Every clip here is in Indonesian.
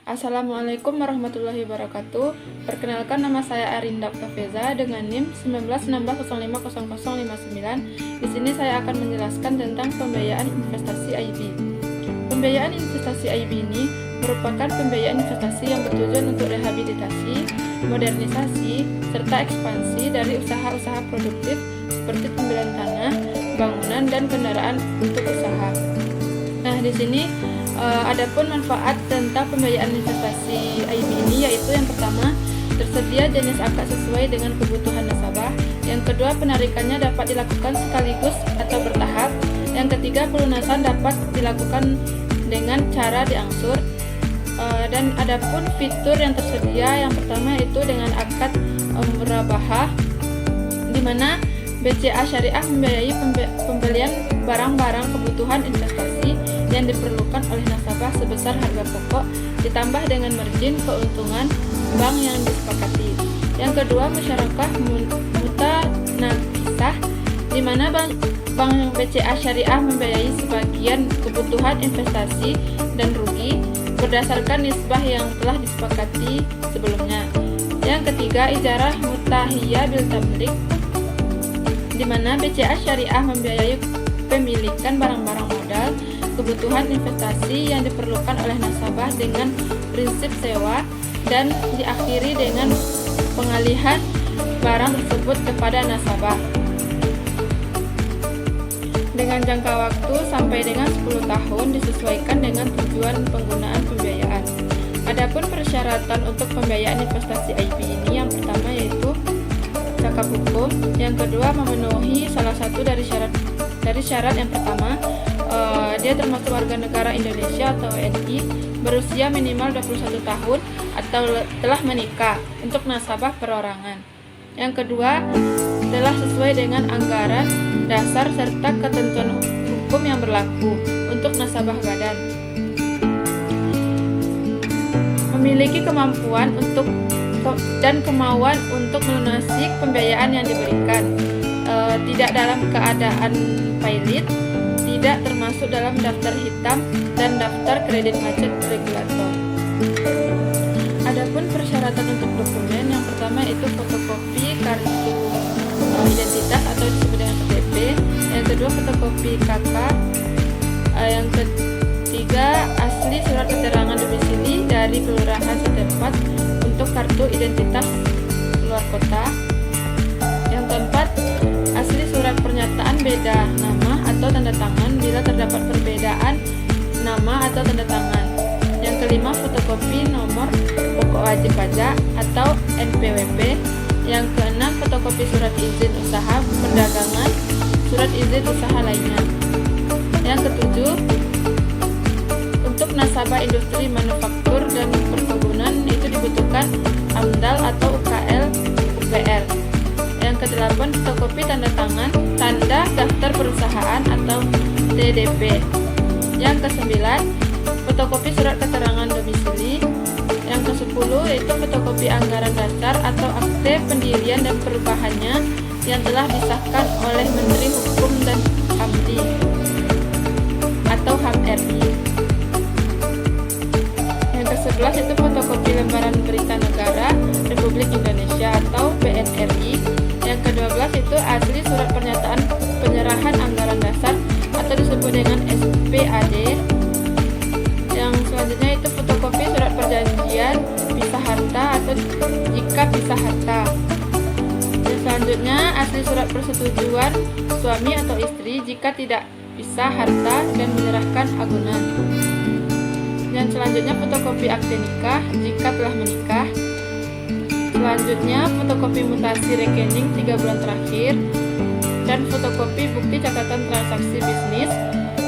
Assalamualaikum warahmatullahi wabarakatuh. Perkenalkan, nama saya Arinda Oktaveza dengan NIM 1916050059. Di sini saya akan menjelaskan tentang pembiayaan investasi IB. Pembiayaan investasi IB ini merupakan pembiayaan investasi yang bertujuan untuk rehabilitasi, modernisasi, serta ekspansi dari usaha-usaha produktif seperti pembelian tanah, bangunan, dan kendaraan untuk usaha. Nah, di sini adapun manfaat tentang pembiayaan investasi IB ini yaitu yang pertama, tersedia jenis akad sesuai dengan kebutuhan nasabah. Yang kedua, penarikannya dapat dilakukan sekaligus atau bertahap. Yang ketiga, pelunasan dapat dilakukan dengan cara diangsur. Dan adapun fitur yang tersedia, yang pertama itu dengan akad murabahah, di mana BCA Syariah membiayai pembelian barang-barang kebutuhan investasi yang diperlukan oleh nasabah sebesar harga pokok ditambah dengan margin keuntungan bank yang disepakati. Yang kedua, musyarakah mutanabisah, di mana bank BCA Syariah membiayai sebagian kebutuhan investasi dan rugi berdasarkan nisbah yang telah disepakati sebelumnya. Yang ketiga, ijarah mutahiyah bil tamlik, di mana BCA Syariah membiayai pemilikan barang-barang modal kebutuhan investasi yang diperlukan oleh nasabah dengan prinsip sewa dan diakhiri dengan pengalihan barang tersebut kepada nasabah dengan jangka waktu sampai dengan 10 tahun disesuaikan dengan tujuan penggunaan pembiayaan. Adapun persyaratan untuk pembiayaan investasi IB ini, yang pertama yaitu cakap hukum, yang kedua memenuhi salah satu dari syarat yang pertama, dia termasuk warga negara Indonesia atau WNI, berusia minimal 21 tahun atau telah menikah untuk nasabah perorangan. Yang kedua, telah sesuai dengan anggaran dasar serta ketentuan hukum yang berlaku untuk nasabah badan. Memiliki kemampuan dan kemauan untuk melunasi pembiayaan yang diberikan, tidak dalam keadaan pailit, tidak termasuk dalam daftar hitam dan daftar kredit macet regulator. Adapun persyaratan untuk dokumen, yang pertama itu fotokopi kartu identitas atau disebut dengan KTP, yang kedua fotokopi KK, yang ketiga asli surat keterangan domisili dari kelurahan setempat untuk kartu identitas luar kota, yang keempat asli surat pernyataan beda nama atau tanda tangan bila terdapat perbedaan nama atau tanda tangan. Yang kelima, fotokopi nomor pokok wajib pajak atau NPWP. Yang keenam, fotokopi surat izin usaha perdagangan, surat izin usaha lainnya. Yang ketujuh, untuk nasabah industri manufaktur dan perkebunan itu dibutuhkan AMDAL atau UKL UPR. Yang kedelapan, fotokopi tanda tangan tanda daftar perusahaan atau TDP. Yang kesembilan, fotokopi surat keterangan domisili. Yang kesepuluh yaitu fotokopi anggaran dasar atau akte pendirian dan perubahannya yang telah disahkan oleh Menteri Hukum dan HAM atau HAM RI. Yang ke-11 itu fotokopi lembaran berita negara Republik Indonesia atau PNRI. Yang ke-12 itu asli surat pernyataan penyerahan anggaran dasar atau disebut dengan SPAD. Yang selanjutnya itu fotokopi surat perjanjian pisah harta atau jika pisah harta. Yang selanjutnya asli surat persetujuan suami atau istri jika tidak pisah harta dan menyerahkan agunan. Yang selanjutnya fotokopi akte nikah jika telah menikah. Selanjutnya fotokopi mutasi rekening 3 bulan terakhir dan fotokopi bukti catatan transaksi bisnis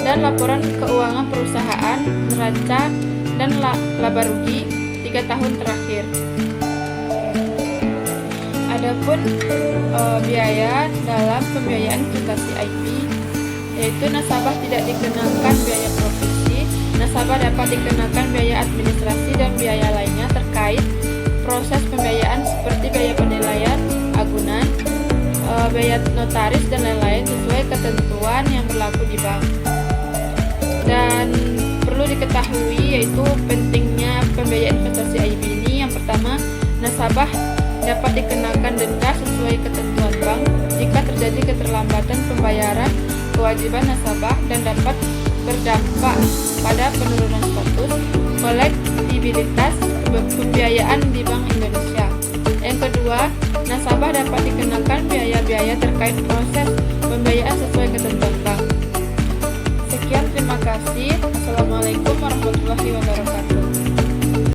dan laporan keuangan perusahaan neraca dan laba rugi 3 tahun terakhir. Adapun biaya dalam pembiayaan investasi IB, yaitu nasabah tidak dikenakan biaya provisi, nasabah dapat dikenakan biaya administrasi dan biaya lainnya terkait proses pembiayaan seperti biaya penilaian agunan, biaya notaris dan lain-lain sesuai ketentuan yang berlaku di bank. Dan perlu diketahui yaitu pentingnya pembiayaan nasabah dapat dikenakan denda sesuai ketentuan bank jika terjadi keterlambatan pembayaran kewajiban nasabah dan dapat berdampak pada penurunan status kolektibilitas pembiayaan di Bank Indonesia. Yang kedua, nasabah dapat dikenakan biaya-biaya terkait proses pembiayaan sesuai ketentuan bank. Sekian, terima kasih. Assalamualaikum warahmatullahi wabarakatuh.